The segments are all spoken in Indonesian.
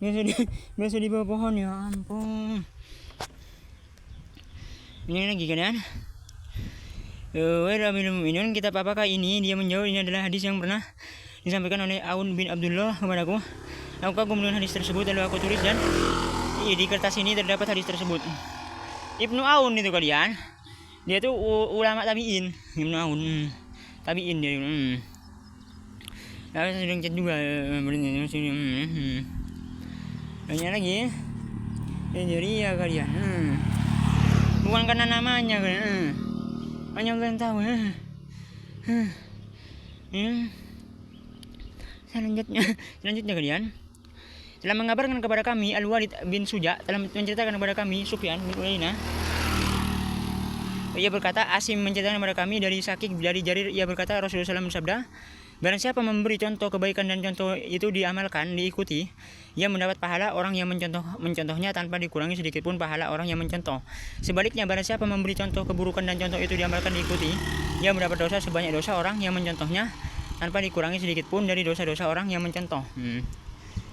biasa di bawah pohon, ya ampun. Ini lagi kan? Minum kitab apakah ini? Dia menjawab, ini adalah hadis yang pernah disampaikan oleh Aun bin Abdullah kepadaku. Aku kagum dengan hadis tersebut, lalu aku tulis, dan di kertas ini terdapat hadis tersebut. Ibnu Aun itu kalian, dia tuh ulama tabiin. Ibnu Aun tabiin dia. Lalu saya sedang chat juga, banyak lagi. Jadi ya kalian, bukan karena namanya kan, hanya kalian tahu. Selanjutnya kalian telah mengabarkan kepada kami Al-Walid bin Suja, telah menceritakan kepada kami Sufyan bin Uyainah. Ia berkata, Asim menceritakan kepada kami dari Sakik dari Jarir, ia berkata, Rasulullah SAW bersabda, barang siapa memberi contoh kebaikan dan contoh itu diamalkan, diikuti, ia mendapat pahala orang yang mencontohnya tanpa dikurangi sedikit pun pahala orang yang mencontoh. Sebaliknya, barang siapa memberi contoh keburukan dan contoh itu diamalkan, diikuti, ia mendapat dosa sebanyak dosa orang yang mencontohnya tanpa dikurangi sedikit pun dari dosa-dosa orang yang mencontoh.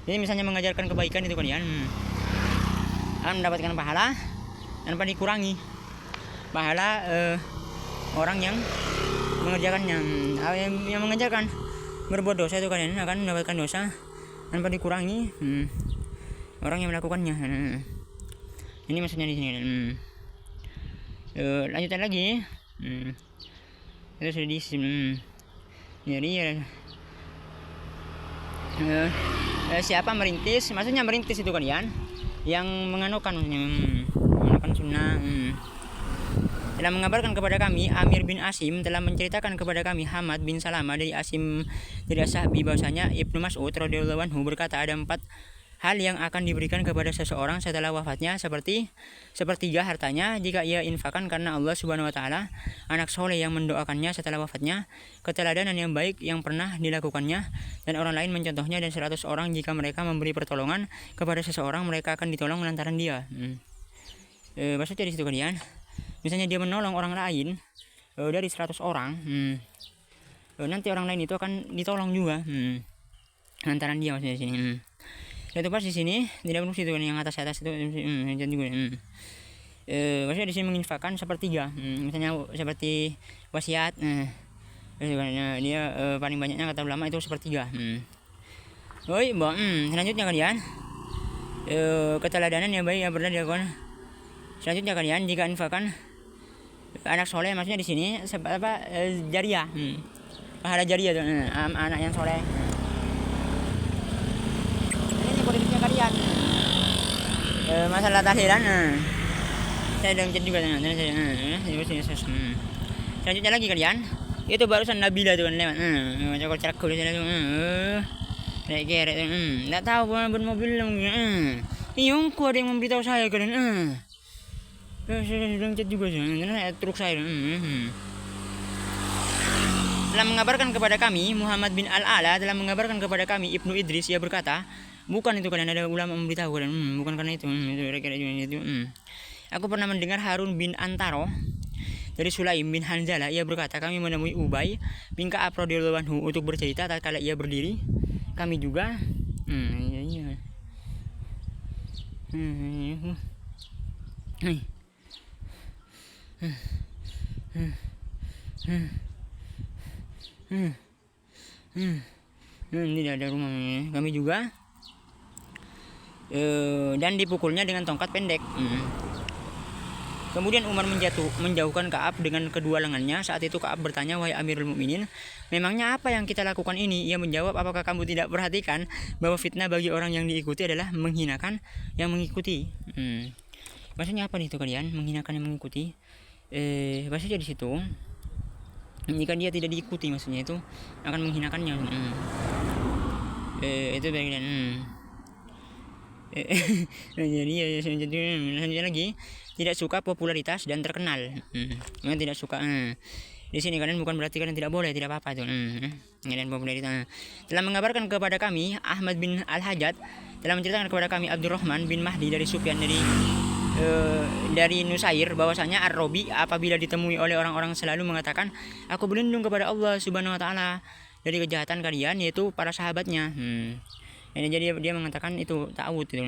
Jadi misalnya mengajarkan kebaikan itu kalian akan mendapatkan pahala tanpa dikurangi pahala orang yang mengerjakannya. Yang mengajarkan berbuat dosa itu kalian akan mendapatkan dosa tanpa dikurangi orang yang melakukannya. Ini maksudnya di sini. Lanjutan lagi. Itu sudah di sini. Jadi siapa merintis, maksudnya merintis itu kalian yang menganukan sunnah. Telah mengabarkan kepada kami Amir bin Asim, telah menceritakan kepada kami Hamad bin Salama dari Asim dari As-Sahbi bahwasanya Ibnu Mas'ud radhiyallahu anhu berkata, ada 4 hal yang akan diberikan kepada seseorang setelah wafatnya, seperti sepertiga hartanya jika ia infakkan karena Allah Subhanahu wa taala, anak soleh yang mendoakannya setelah wafatnya, keteladanan yang baik yang pernah dilakukannya dan orang lain mencontohnya, dan 100 orang jika mereka memberi pertolongan kepada seseorang mereka akan ditolong lantaran dia. Maksudnya di situ kalian, misalnya dia menolong orang lain dari 100 orang, nanti orang lain itu akan ditolong juga lantaran dia, maksudnya di sini. Itu pas di sini tidak perlu itu kan yang atas itu juga. Maksudnya di sini menginfakkan sepertiga, misalnya seperti wasiat. Dia paling banyaknya kata ulama itu sepertiga. Selanjutnya kalian keteladanan yang baik yang pernah dilakukan. Selanjutnya kalian jika infakkan anak soleh, maksudnya di sini jariah, pahala jariah itu anak yang soleh. Kalian masalah tahlilan saya udah chat juga selanjutnya lagi kalian itu barusan Nabila tuh kan lewat macam cakul sana tuh kayak geret nggak tahu mobil yung ku ada yang memberitahu saya kalian saya sedang chat juga truk saya telah mengabarkan kepada kami Muhammad bin Al-Ala, telah mengabarkan kepada kami Ibnu Idris, ia berkata, bukan itu kalian, ada ulama memberitahu kalian, bukan karena itu aku pernah mendengar Harun bin Antaro dari Sulaim bin Hanzalah, ia berkata, kami menemui Ubay bin Ka'ab radhiyallahu anhu untuk bercerita tatkala ia berdiri, kami juga tidak ada rumahnya, kami juga dan dipukulnya dengan tongkat pendek. Kemudian Umar menjauhkan Ka'ab dengan kedua lengannya. Saat itu Ka'ab bertanya, wahai Amirul Mukminin, memangnya apa yang kita lakukan ini? Ia menjawab, apakah kamu tidak perhatikan bahwa fitnah bagi orang yang diikuti adalah menghinakan yang mengikuti? Maksudnya apa itu kalian? Menghinakan yang mengikuti? Maksudnya di situ, jika dia tidak diikuti, maksudnya itu akan menghinakannya. Itu bagian. Jadi selanjutnya lagi, tidak suka popularitas dan terkenal. Tidak suka. Di sini kalian bukan berarti kalian tidak boleh, tidak apa-apa itu. Kalian popularitas. Telah mengabarkan kepada kami Ahmad bin Al-Hajjaj, telah menceritakan kepada kami Abdurrahman bin Mahdi dari Sufyan dari Nusair bahwasanya Ar-Rabi apabila ditemui oleh orang-orang selalu mengatakan, aku berlindung kepada Allah Subhanahu wa taala dari kejahatan kalian, yaitu para sahabatnya. Ini jadi dia mengatakan itu ta'awud itu.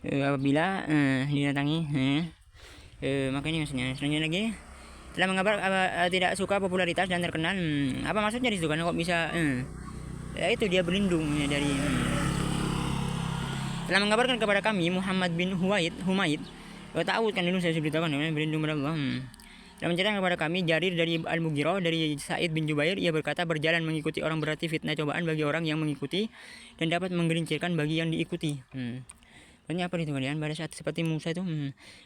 Apabila didatangi maka ini maksudnya. Selanjutnya lagi telah mengabar tidak suka popularitas dan terkenal. Apa maksudnya di situ kan kok bisa ya itu dia berlindung ya, dari telah mengabarkan kepada kami Muhammad bin Humaid ta'awud kan dulu saya ceritakan berlindung kepada Allah. Dan menceritakan kepada kami Jarir dari Al-Mughirah dari Sa'id bin Jubair, ia berkata berjalan mengikuti orang berarti fitnah cobaan bagi orang yang mengikuti dan dapat menggelincirkan bagi yang diikuti. Ini apa itu kalian? Pada saat seperti Musa itu,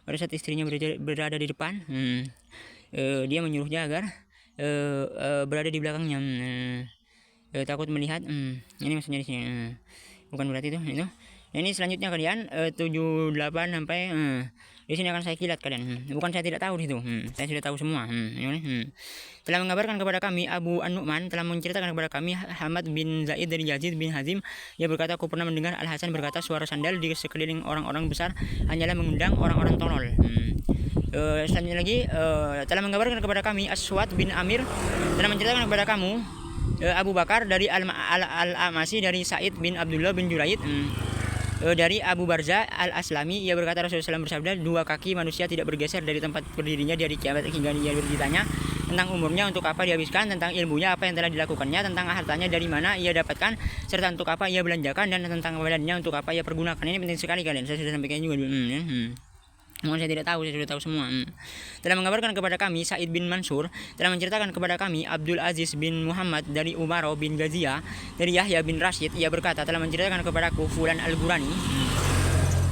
pada saat istrinya berada di depan, dia menyuruhnya agar berada di belakangnya, takut melihat. Ini maksudnya di sini, bukan berarti itu. Nah, ini selanjutnya kalian 78 sampai di sini akan saya kilat kalian. Bukan saya tidak tahu di situ. Saya sudah tahu semua. Telah mengabarkan kepada kami Abu An-Nu'man telah menceritakan kepada kami Hamad bin Zaid dari Yazid bin Hazim. Ia berkata aku pernah mendengar Al Hasan berkata suara sandal di sekeliling orang-orang besar hanyalah mengundang orang-orang tolol. Selanjutnya lagi telah mengabarkan kepada kami Aswad bin Amir telah menceritakan kepada kamu Abu Bakar dari Al-Amasi dari Said bin Abdullah bin Juraid. Dari Abu Barza Al-Aslami, ia berkata Rasulullah SAW bersabda, dua kaki manusia tidak bergeser dari tempat berdirinya dari kiamat hingga dia ditanya tentang umurnya, untuk apa dihabiskan, tentang ilmunya, apa yang telah dilakukannya, tentang hartanya dari mana ia dapatkan, serta untuk apa ia belanjakan, dan tentang badannya untuk apa ia pergunakan. Ini penting sekali kalian, saya sudah sampaikan juga dulu. Namun saya tidak tahu, saya sudah tahu semua. Telah mengabarkan kepada kami Said bin Mansur telah menceritakan kepada kami Abdul Aziz bin Muhammad dari Umar bin Ghaziyah dari Yahya bin Rashid, ia berkata telah menceritakan kepadaku Fulan Al-Ghurani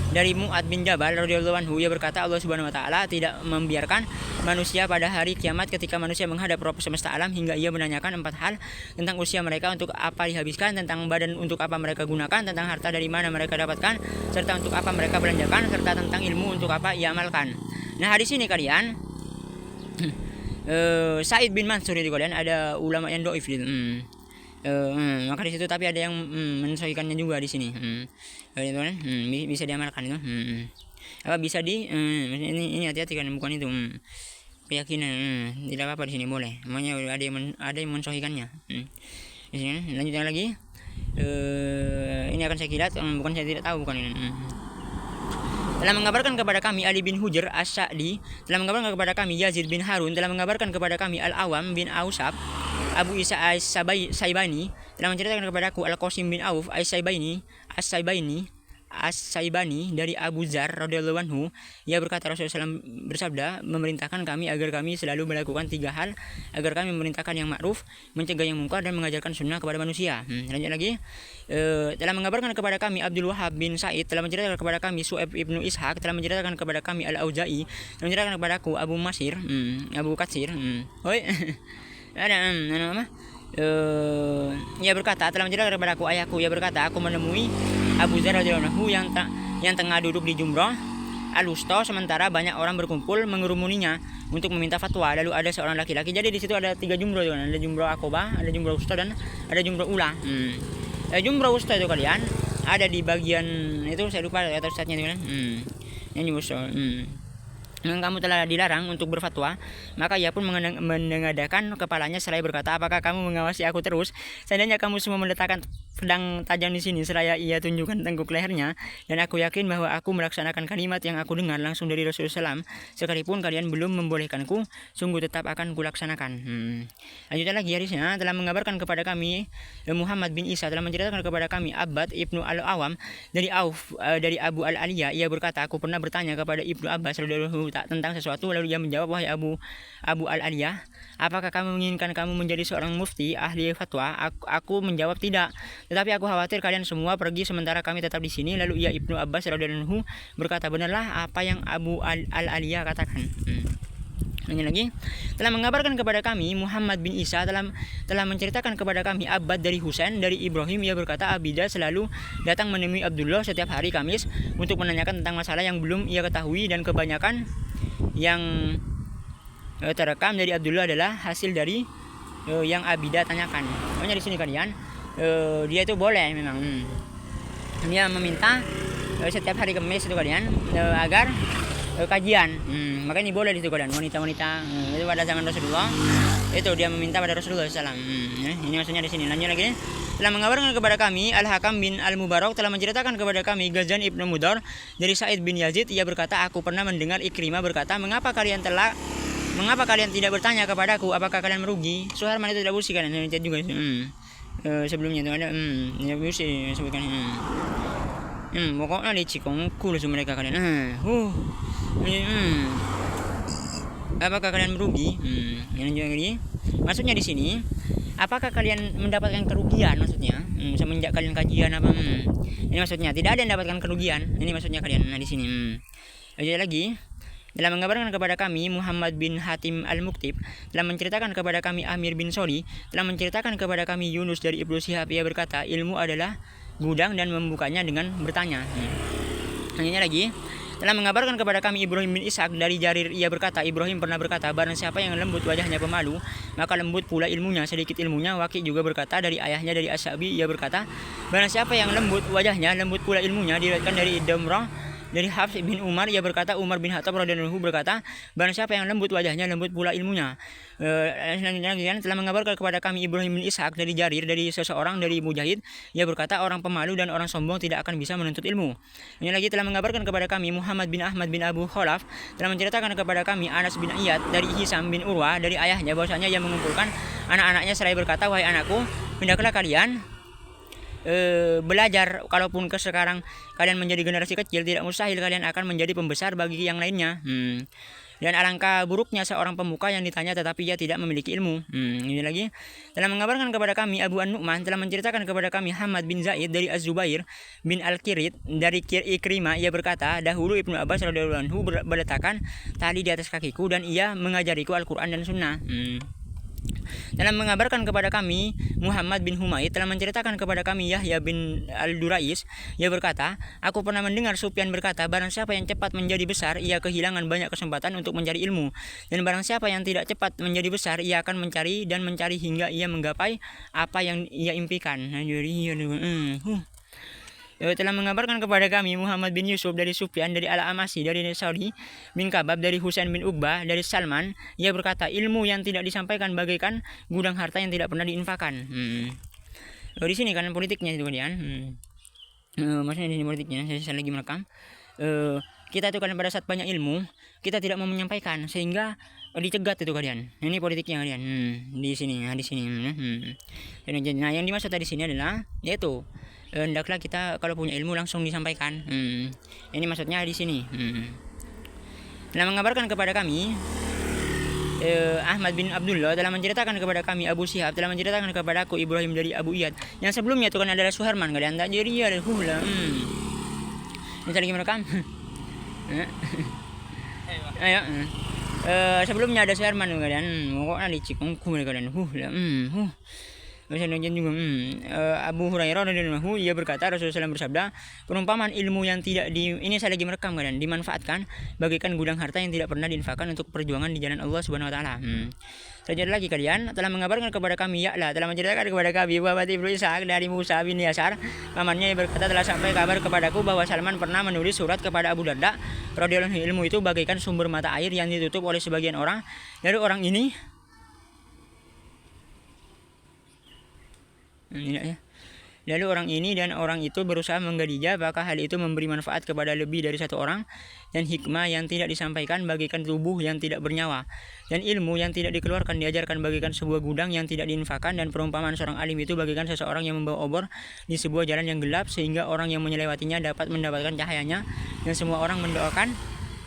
dari Mu'ad bin Jabal radhiyallahu anhu, ia berkata Allah Subhanahu wa taala tidak membiarkan manusia pada hari kiamat ketika manusia menghadap Rabb semesta alam hingga ia menanyakan 4 hal tentang usia mereka, untuk apa dihabiskan, tentang badan untuk apa mereka gunakan, tentang harta dari mana mereka dapatkan, serta untuk apa mereka belanjakan, serta tentang ilmu untuk apa ia amalkan. Nah, di sini kalian Said bin Mansur itu kalian ada ulama yang dhaif gitu. Maka di situ tapi ada yang menyesuaikannya juga di sini. Itu kan bisa diamalkan itu. Apa bisa ini hati-hati kan, bukan itu keyakinan. Tidak apa-apa di sini boleh. Namanya ada yang menyesuaikannya. Di sini lanjutnya lagi. Ini akan saya kilat, bukan saya tidak tahu, bukan ini. Telah mengabarkan kepada kami Ali bin Hujr As-Sa'di, telah mengabarkan kepada kami Yazid bin Harun, telah mengabarkan kepada kami Al-Awam bin Ausab Abu Isa As-Saibani, telah menceritakan kepadaku Al-Qasim bin Auf As-Saibani dari Abu Zar radhiyallahu anhu, ia berkata Rasulullah SAW bersabda memerintahkan kami agar kami selalu melakukan 3 hal, agar kami memerintahkan yang ma'ruf, mencegah yang mungkar, dan mengajarkan sunnah kepada manusia. Lanjut lagi, telah mengabarkan kepada kami Abdul Wahab bin Sa'id, telah menceritakan kepada kami Su'aib ibnu Ishaq, telah menceritakan kepada kami Al-Auza'i, telah menceritakan kepadaku Abu Katsir ada nama ia berkata telah menceritakan kepadaku ayahku, ia berkata aku menemui Abu Zar radhiyallahu anhu yang tengah duduk di Jumrah Al-Wusta, sementara banyak orang berkumpul mengerumuninya untuk meminta fatwa. Lalu ada seorang laki-laki, jadi di situ ada 3 Jumrah, ada Jumrah Aqabah, ada Jumrah Wusta, dan ada Jumrah Ula. Jumrah Wusta itu kalian ada di bagian itu, saya lupa atau ustadznya itu kan. Yang Wusta. Kamu telah dilarang untuk berfatwa. Maka ia pun menengadahkan kepalanya seraya berkata, apakah kamu mengawasi aku terus? Seandainya kamu semua meletakkan pedang tajam di sini, seraya ia tunjukkan tengkuk lehernya, dan aku yakin bahwa aku melaksanakan kalimat yang aku dengar langsung dari Rasulullah SAW, sekalipun kalian belum membolehkanku, sungguh tetap akan kulaksanakan. Lanjutnya lagi hadisnya, telah mengabarkan kepada kami Muhammad bin Isa, telah menceritakan kepada kami Abbad ibnu Al-Awam dari dari Abu Al-Aliyah, ia berkata aku pernah bertanya kepada Ibnu Abbas tentang sesuatu, lalu ia menjawab, wahai Abu Al-Aliyah, apakah kamu menginginkan kamu menjadi seorang mufti ahli fatwa? Aku menjawab tidak, tetapi aku khawatir kalian semua pergi sementara kami tetap di sini. Lalu ia Ibnu Abbas radhiyallahu anhu berkata, benarlah apa yang Abu Al-Aliyah katakan. Ini lagi, telah mengabarkan kepada kami Muhammad bin Isa telah menceritakan kepada kami Abbad dari Husain dari Ibrahim, ia berkata Abidah selalu datang menemui Abdullah setiap hari Kamis untuk menanyakan tentang masalah yang belum ia ketahui, dan kebanyakan yang terekam dari Abdullah adalah hasil dari yang Abidah tanyakan. Makanya di sini kalian dia itu boleh memang dia meminta setiap hari Kamis itu kalian agar kajian. Maka ini boleh di situ kalian, wanita-wanita itu pada zaman Rasulullah itu dia meminta pada Rasulullah SAW. Ini maksudnya di sini. Lanjut lagi. telah mengabarkan kepada kami Al-Hakam bin Al-Mubarak telah menceritakan kepada kami Ghazan ibnu Mudar dari Sa'id bin Yazid, ia berkata, aku pernah mendengar Ikrimah berkata, mengapa kalian tidak bertanya kepadaku apakah kalian merugi? Suharman itu tidak busi kan, chat juga. Sebelumnya itu ada tidak busi sebutkan. Pokoknya licik cool mereka kalian. Apakah kalian merugi? Maksudnya di sini, apakah kalian mendapatkan kerugian maksudnya? Semenjak kalian kajian apa? Ini maksudnya tidak ada yang mendapatkan kerugian. Ini maksudnya kalian di sini. Lanjut lagi. Telah mengabarkan kepada kami Muhammad bin Hatim Al-Muktib, telah menceritakan kepada kami Amir bin Soli, telah menceritakan kepada kami Yunus dari Ibnu Syihab, ia berkata, ilmu adalah gudang dan membukanya dengan bertanya. Selanjutnya lagi, telah mengabarkan kepada kami Ibrahim bin Ishaq dari Jarir, ia berkata, Ibrahim pernah berkata, barang siapa yang lembut wajahnya pemalu, maka lembut pula ilmunya, sedikit ilmunya. Waki juga berkata dari ayahnya dari Asyabi, ia berkata, barang siapa yang lembut wajahnya, lembut pula ilmunya. Diriwayatkan dari Damrah dari Hafs bin Umar, ia berkata, Umar bin Khattab radhiyallahu anhu berkata, barang siapa yang lembut wajahnya, lembut pula ilmunya. Selanjutnya telah mengabarkan kepada kami Ibrahim bin Ishaq dari Jarir dari seseorang dari Mujahid, ia berkata, orang pemalu dan orang sombong tidak akan bisa menuntut ilmu. Ini lagi telah mengabarkan kepada kami Muhammad bin Ahmad bin Abu Khalaf, telah menceritakan kepada kami Anas bin Iyad dari Hisam bin Urwah dari ayahnya bahwasanya ia mengumpulkan anak-anaknya seraya berkata, wahai anakku, hendaklah kalian belajar, kalaupun sekarang kalian menjadi generasi kecil, tidak mustahil kalian akan menjadi pembesar bagi yang lainnya. Dan alangkah buruknya seorang pemuka yang ditanya tetapi ia tidak memiliki ilmu. Ini lagi telah mengabarkan kepada kami Abu An-Nu'man, telah menceritakan kepada kami Hamad bin Zaid dari Az-Zubair bin Al-Kirit dari Ikrimah, ia berkata, dahulu Ibnu Abbas radhiyallahu anhu meletakkan tali di atas kakiku dan ia mengajariku Al-Quran dan Sunnah. Telah mengabarkan kepada kami Muhammad bin Humaid, telah menceritakan kepada kami Yahya bin Al-Durais, ia berkata, aku pernah mendengar Sufyan berkata, barang siapa yang cepat menjadi besar, ia kehilangan banyak kesempatan untuk mencari ilmu, dan barang siapa yang tidak cepat menjadi besar, ia akan mencari hingga ia menggapai apa yang ia impikan. Telah mengabarkan kepada kami Muhammad bin Yusuf dari Sufyan dari Al-Amasi dari Saudi bin Kabab dari Husain bin Uqbah dari Salman, ia berkata, ilmu yang tidak disampaikan bagaikan gudang harta yang tidak pernah diinfakkan. Di sini kan politiknya itu kalian. Maksudnya di sini politiknya, saya lagi merekam. Kita itu kan pada saat banyak ilmu, kita tidak mau menyampaikan sehingga dicegat itu kalian. Ini politiknya kalian. Di sini. Nah, yang dimaksud tadi sini adalah yaitu hendaklah kita kalau punya ilmu langsung disampaikan. Ini maksudnya di sini. Telah mengabarkan kepada kami Ahmad bin Abdullah, telah menceritakan kepada kami Abu Syihab, telah menceritakan kepada aku Ibrahim dari Abu Iyad. Yang sebelumnya itu kan adalah Suharman kalian, tak jadi ada hula. Ini lagi merekam. Ayo. Sebelumnya ada Suharman kalian. Pokoknya licik kalian. Misalnya juga Abu Hurairah radhiyallahu anhu, ia berkata, Rasulullah SAW bersabda, perumpamaan ilmu yang tidak ini saya lagi merekam kalian, dimanfaatkan bagaikan gudang harta yang tidak pernah diinfakkan untuk perjuangan di jalan Allah Subhanahu wa taala. Selanjutnya lagi kalian telah mengabarkan kepada kami Ya'la, telah menceritakan kepada kami bahwa Ibnu Ishaq dari Musa bin Yasar pamannya, yang berkata, telah sampai kabar kepadaku bahwa Salman pernah menulis surat kepada Abu Darda radhiyallahu anhu, ilmu itu bagaikan sumber mata air yang ditutup oleh sebagian orang. Dari orang ini lalu orang ini dan orang itu berusaha menggalinya, maka hal itu memberi manfaat kepada lebih dari satu orang, dan hikmah yang tidak disampaikan bagaikan tubuh yang tidak bernyawa, dan ilmu yang tidak dikeluarkan diajarkan bagaikan sebuah gudang yang tidak diinfakkan, dan perumpamaan seorang alim itu bagaikan seseorang yang membawa obor di sebuah jalan yang gelap sehingga orang yang menyelewatinya dapat mendapatkan cahayanya, dan semua orang mendoakan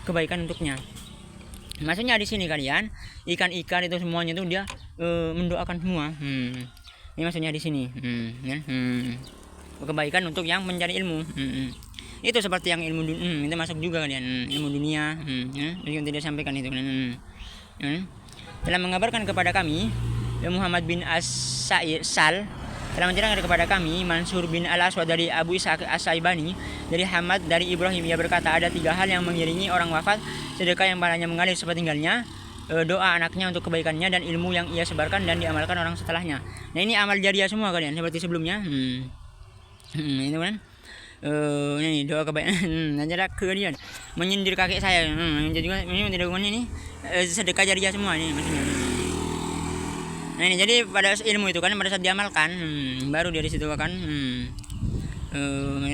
kebaikan untuknya. Maksudnya di sini kalian, ikan-ikan itu semuanya itu dia mendoakan semua. Ini maksudnya di sini, kebaikan untuk yang mencari ilmu. Itu seperti yang ilmu itu masuk juga kalian, ilmu dunia, yang tidak sampaikan itu. Telah mengabarkan kepada kami Muhammad bin As-Sal, telah menceritakan kepada kami Mansur bin Al-Aswad dari Abu Ishaq As-Saibani dari Hamad dari Ibrahim, ia berkata, ada 3 hal yang mengiringi orang wafat, sedekah yang padanya mengalir sepeninggalnya, doa anaknya untuk kebaikannya, dan ilmu yang ia sebarkan dan diamalkan orang setelahnya. Nah, ini amal jariah semua kalian seperti sebelumnya. Itu kan. Ini doa kebaikan. Nah, kalian menyindir kakek saya. Jadi juga ini tidak ini sedekah jariah semua ini maksudnya. Nah ini jadi pada ilmu itu kan pada saat diamalkan, baru dari situ kan. Nah,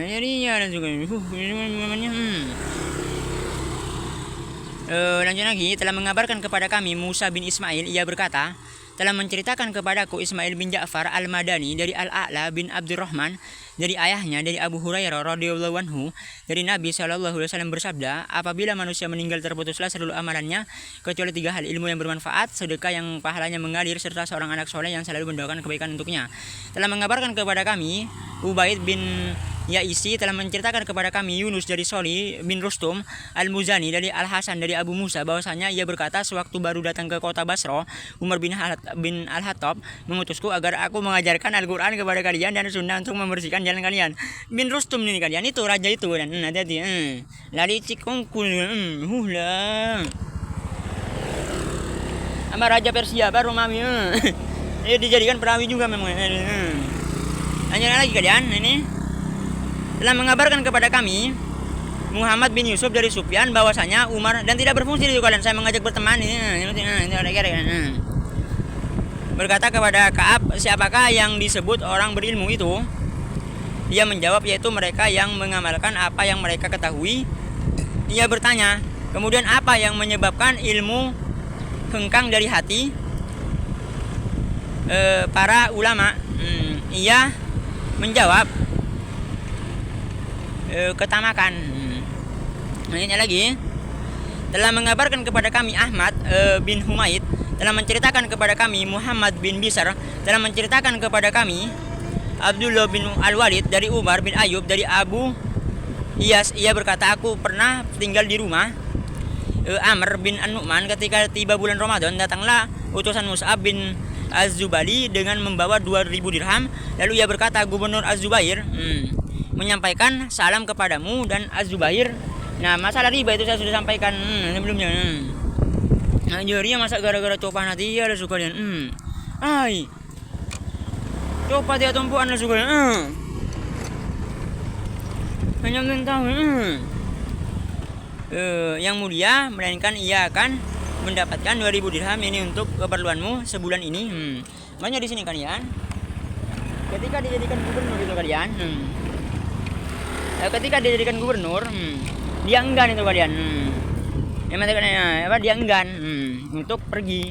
jadinya ada juga. Ini namanya. Lanjut lagi, telah mengabarkan kepada kami Musa bin Ismail, ia berkata, telah menceritakan kepadaku Ismail bin Ja'far al-Madani dari Al-A'la bin Abdurrahman dari ayahnya dari Abu Hurairah radhiyallahu anhu dari Nabi sallallahu alaihi wasallam bersabda, apabila manusia meninggal terputuslah seluruh amalannya kecuali 3 hal: ilmu yang bermanfaat, sedekah yang pahalanya mengalir, serta seorang anak soleh yang selalu mendoakan kebaikan untuknya. Telah mengabarkan kepada kami Ubaid bin Yaisi telah menceritakan kepada kami Yunus dari Soli bin Rustum Al-Muzani dari Al-Hasan dari Abu Musa bahwasanya ia berkata, sewaktu baru datang ke kota Basra, Umar bin Al-Hattab mengutusku agar aku mengajarkan Al-Quran kepada kalian dan sunnah untuk membersihkan jalan kalian. Bin Rustum ini kalian itu raja itu dan hati-hati lari cikongkul sama raja Persia baru mami dia dijadikan perawi juga memang. Lanjut lagi kalian, ini telah mengabarkan kepada kami Muhammad bin Yusuf dari Sufyan bahwasanya Umar, dan tidak berfungsi itu kalian, saya mengajak berteman ini berkata kepada Ka'ab, siapakah yang disebut orang berilmu itu? Dia menjawab, yaitu mereka yang mengamalkan apa yang mereka ketahui. Ia bertanya, kemudian apa yang menyebabkan ilmu hengkang dari hati para ulama? Ia menjawab, ketamakan. Ini lagi, telah mengabarkan kepada kami Ahmad bin Humaid telah menceritakan kepada kami Muhammad bin Bisar telah menceritakan kepada kami Abdullah bin Al-Walid dari Umar bin Ayub dari Abu Iyas, ia berkata, aku pernah tinggal di rumah Amr bin An-Nu'man ketika tiba bulan Ramadan, datanglah utusan Mus'ab bin Az-Zubali dengan membawa 2.000 dirham. Lalu ia berkata, Gubernur Az-Zubair menyampaikan salam kepadamu dan Az-Zubair. Nah, masalah riba itu saya sudah sampaikan sebelumnya. Nah, jadi masa gara-gara coba nanti ya ada suka dia. Ai. Coba dia tumpuan suka. Hanya tahu. Yang mulia, melainkan ia akan mendapatkan 2.000 dirham ini untuk keperluanmu sebulan ini. Banyak di sini kalian. Ketika dijadikan gubernur itu kalian. Ketika dijadikan gubernur, dia enggan itu kalian. Dia enggan untuk pergi.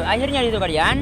Akhirnya itu kalian.